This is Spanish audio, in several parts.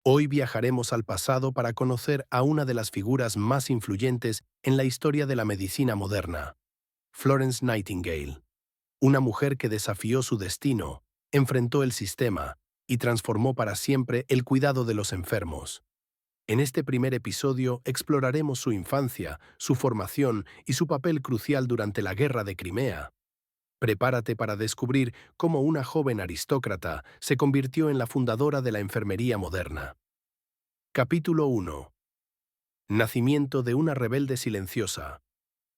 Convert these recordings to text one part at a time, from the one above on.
Hoy viajaremos al pasado para conocer a una de las figuras más influyentes en la historia de la medicina moderna, Florence Nightingale, una mujer que desafió su destino, enfrentó el sistema y transformó para siempre el cuidado de los enfermos. En este primer episodio exploraremos su infancia, su formación y su papel crucial durante la Guerra de Crimea. Prepárate para descubrir cómo una joven aristócrata se convirtió en la fundadora de la enfermería moderna. Capítulo 1. Nacimiento de una rebelde silenciosa.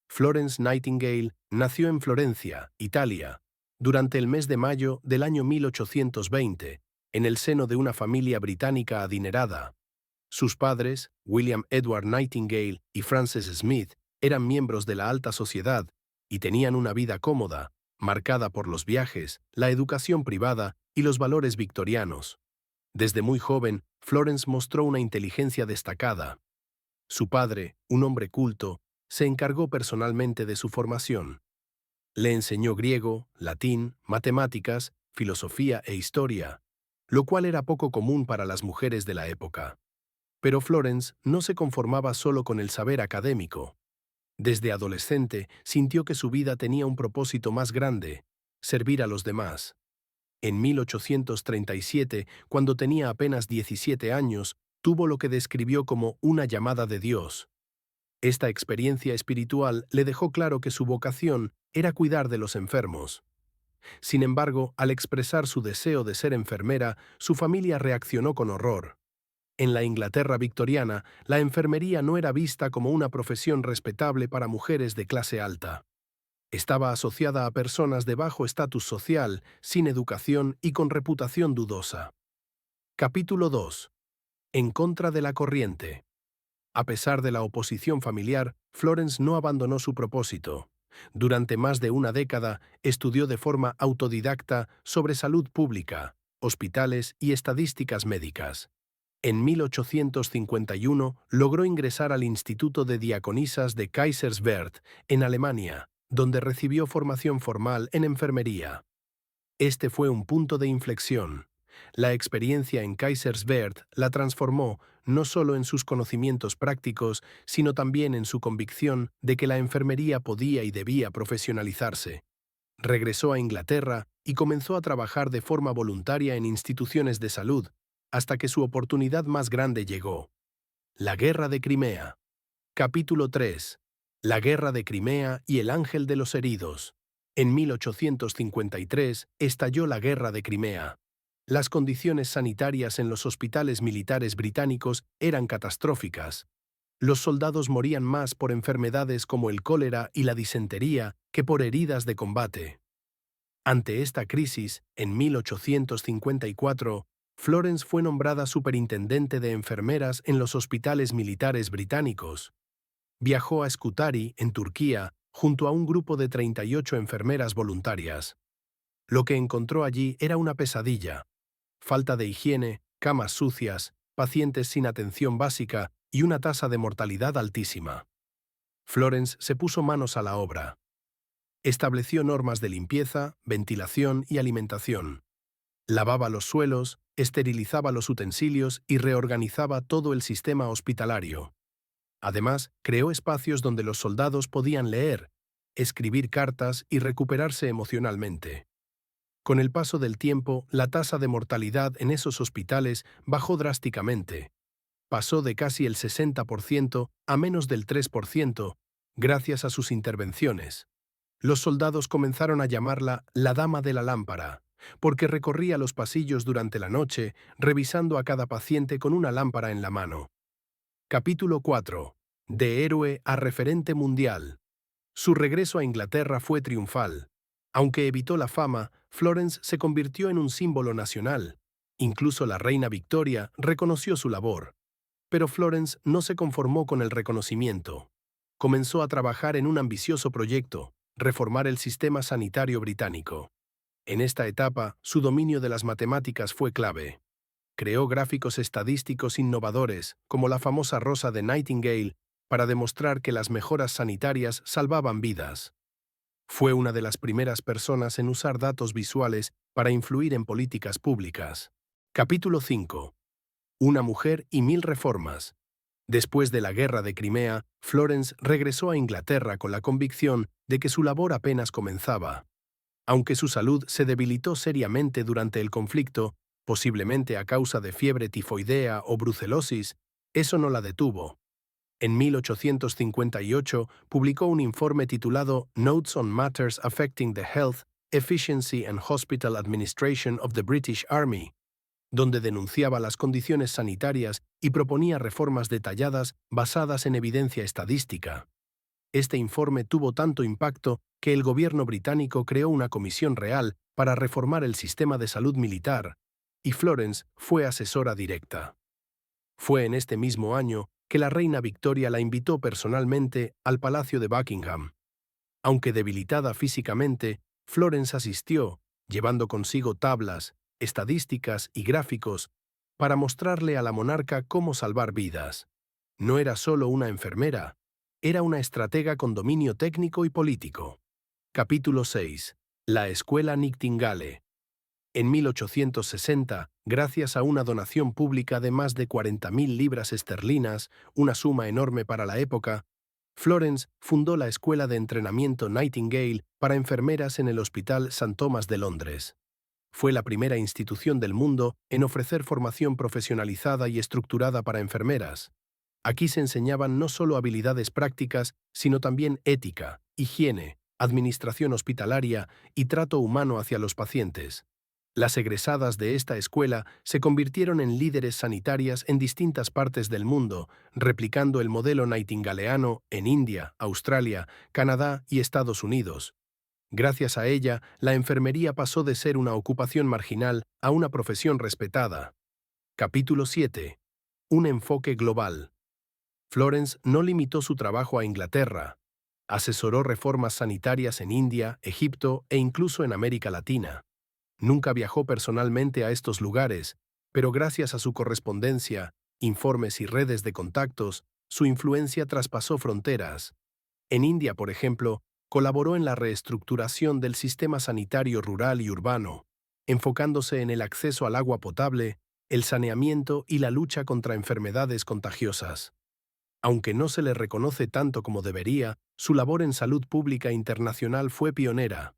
Florence Nightingale nació en Florencia, Italia, durante el mes de mayo del año 1820, en el seno de una familia británica adinerada. Sus padres, William Edward Nightingale y Frances Smith, eran miembros de la alta sociedad y tenían una vida cómoda, marcada por los viajes, la educación privada y los valores victorianos. Desde muy joven, Florence mostró una inteligencia destacada. Su padre, un hombre culto, se encargó personalmente de su formación. Le enseñó griego, latín, matemáticas, filosofía e historia, lo cual era poco común para las mujeres de la época. Pero Florence no se conformaba solo con el saber académico. Desde adolescente sintió que su vida tenía un propósito más grande: servir a los demás. En 1837, cuando tenía apenas 17 años, tuvo lo que describió como una llamada de Dios. Esta experiencia espiritual le dejó claro que su vocación era cuidar de los enfermos. Sin embargo, al expresar su deseo de ser enfermera, su familia reaccionó con horror. En la Inglaterra victoriana, la enfermería no era vista como una profesión respetable para mujeres de clase alta. Estaba asociada a personas de bajo estatus social, sin educación y con reputación dudosa. Capítulo 2. En contra de la corriente. A pesar de la oposición familiar, Florence no abandonó su propósito. Durante más de una década, estudió de forma autodidacta sobre salud pública, hospitales y estadísticas médicas. En 1851 logró ingresar al Instituto de Diaconisas de Kaiserswerth, en Alemania, donde recibió formación formal en enfermería. Este fue un punto de inflexión. La experiencia en Kaiserswerth la transformó no solo en sus conocimientos prácticos, sino también en su convicción de que la enfermería podía y debía profesionalizarse. Regresó a Inglaterra y comenzó a trabajar de forma voluntaria en instituciones de salud, hasta que su oportunidad más grande llegó. La Guerra de Crimea. Capítulo 3. La Guerra de Crimea y el Ángel de los Heridos. En 1853 estalló la Guerra de Crimea. Las condiciones sanitarias en los hospitales militares británicos eran catastróficas. Los soldados morían más por enfermedades como el cólera y la disentería que por heridas de combate. Ante esta crisis, en 1854, Florence fue nombrada superintendente de enfermeras en los hospitales militares británicos. Viajó a Scutari, en Turquía, junto a un grupo de 38 enfermeras voluntarias. Lo que encontró allí era una pesadilla: falta de higiene, camas sucias, pacientes sin atención básica y una tasa de mortalidad altísima. Florence se puso manos a la obra. Estableció normas de limpieza, ventilación y alimentación. Lavaba los suelos, esterilizaba los utensilios y reorganizaba todo el sistema hospitalario. Además, creó espacios donde los soldados podían leer, escribir cartas y recuperarse emocionalmente. Con el paso del tiempo, la tasa de mortalidad en esos hospitales bajó drásticamente. Pasó de casi el 60% a menos del 3%, gracias a sus intervenciones. Los soldados comenzaron a llamarla la Dama de la Lámpara, porque recorría los pasillos durante la noche, revisando a cada paciente con una lámpara en la mano. Capítulo 4. De héroe a referente mundial. Su regreso a Inglaterra fue triunfal. Aunque evitó la fama, Florence se convirtió en un símbolo nacional. Incluso la reina Victoria reconoció su labor. Pero Florence no se conformó con el reconocimiento. Comenzó a trabajar en un ambicioso proyecto: reformar el sistema sanitario británico. En esta etapa, su dominio de las matemáticas fue clave. Creó gráficos estadísticos innovadores, como la famosa rosa de Nightingale, para demostrar que las mejoras sanitarias salvaban vidas. Fue una de las primeras personas en usar datos visuales para influir en políticas públicas. Capítulo 5. Una mujer y 1000 reformas. Después de la Guerra de Crimea, Florence regresó a Inglaterra con la convicción de que su labor apenas comenzaba. Aunque su salud se debilitó seriamente durante el conflicto, posiblemente a causa de fiebre tifoidea o brucelosis, eso no la detuvo. En 1858 publicó un informe titulado Notes on Matters Affecting the Health, Efficiency and Hospital Administration of the British Army, donde denunciaba las condiciones sanitarias y proponía reformas detalladas basadas en evidencia estadística. Este informe tuvo tanto impacto que el gobierno británico creó una comisión real para reformar el sistema de salud militar, y Florence fue asesora directa. Fue en este mismo año que la reina Victoria la invitó personalmente al Palacio de Buckingham. Aunque debilitada físicamente, Florence asistió, llevando consigo tablas, estadísticas y gráficos para mostrarle a la monarca cómo salvar vidas. No era solo una enfermera, era una estratega con dominio técnico y político. Capítulo 6. La Escuela Nightingale. En 1860, gracias a una donación pública de más de 40.000 libras esterlinas, una suma enorme para la época, Florence fundó la Escuela de Entrenamiento Nightingale para enfermeras en el Hospital St. Thomas de Londres. Fue la primera institución del mundo en ofrecer formación profesionalizada y estructurada para enfermeras. Aquí se enseñaban no solo habilidades prácticas, sino también ética, higiene, administración hospitalaria y trato humano hacia los pacientes. Las egresadas de esta escuela se convirtieron en líderes sanitarias en distintas partes del mundo, replicando el modelo nightingaleano en India, Australia, Canadá y Estados Unidos. Gracias a ella, la enfermería pasó de ser una ocupación marginal a una profesión respetada. Capítulo 7. Un enfoque global. Florence no limitó su trabajo a Inglaterra. Asesoró reformas sanitarias en India, Egipto e incluso en América Latina. Nunca viajó personalmente a estos lugares, pero gracias a su correspondencia, informes y redes de contactos, su influencia traspasó fronteras. En India, por ejemplo, colaboró en la reestructuración del sistema sanitario rural y urbano, enfocándose en el acceso al agua potable, el saneamiento y la lucha contra enfermedades contagiosas. Aunque no se le reconoce tanto como debería, su labor en salud pública internacional fue pionera.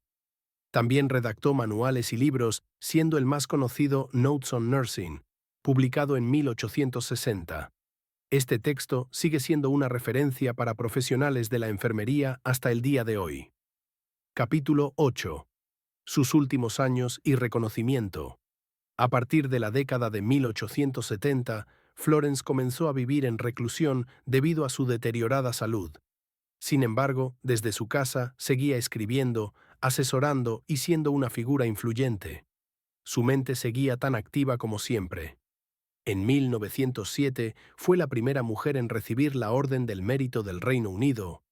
También redactó manuales y libros, siendo el más conocido Notes on Nursing, publicado en 1860. Este texto sigue siendo una referencia para profesionales de la enfermería hasta el día de hoy. Capítulo 8. Sus últimos años y reconocimiento. A partir de la década de 1870, Florence comenzó a vivir en reclusión debido a su deteriorada salud. Sin embargo, desde su casa seguía escribiendo, asesorando y siendo una figura influyente. Su mente seguía tan activa como siempre. En 1907 fue la primera mujer en recibir la Orden del Mérito del Reino Unido,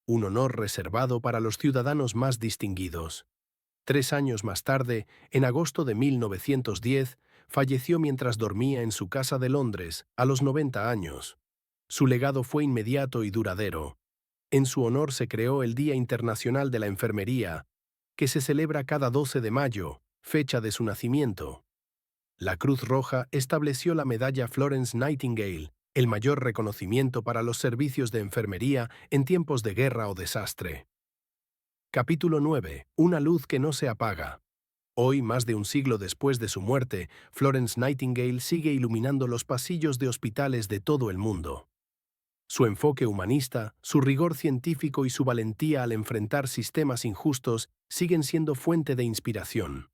un honor reservado para los ciudadanos más distinguidos. 3 años más tarde, en agosto de 1910, falleció mientras dormía en su casa de Londres, a los 90 años. Su legado fue inmediato y duradero. En su honor se creó el Día Internacional de la Enfermería, que se celebra cada 12 de mayo, fecha de su nacimiento. La Cruz Roja estableció la medalla Florence Nightingale, el mayor reconocimiento para los servicios de enfermería en tiempos de guerra o desastre. Capítulo 9. Una luz que no se apaga. Hoy, más de un siglo después de su muerte, Florence Nightingale sigue iluminando los pasillos de hospitales de todo el mundo. Su enfoque humanista, su rigor científico y su valentía al enfrentar sistemas injustos siguen siendo fuente de inspiración.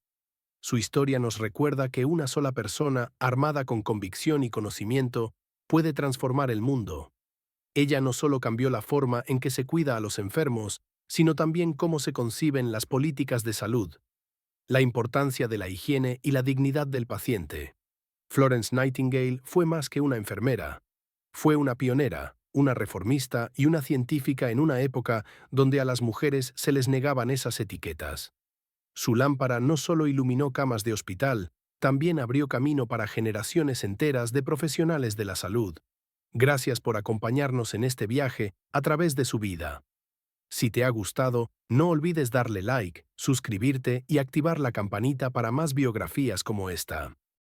Su historia nos recuerda que una sola persona, armada con convicción y conocimiento, puede transformar el mundo. Ella no solo cambió la forma en que se cuida a los enfermos, sino también cómo se conciben las políticas de salud, la importancia de la higiene y la dignidad del paciente. Florence Nightingale fue más que una enfermera. Fue una pionera, una reformista y una científica en una época donde a las mujeres se les negaban esas etiquetas. Su lámpara no solo iluminó camas de hospital, también abrió camino para generaciones enteras de profesionales de la salud. Gracias por acompañarnos en este viaje a través de su vida. Si te ha gustado, no olvides darle like, suscribirte y activar la campanita para más biografías como esta.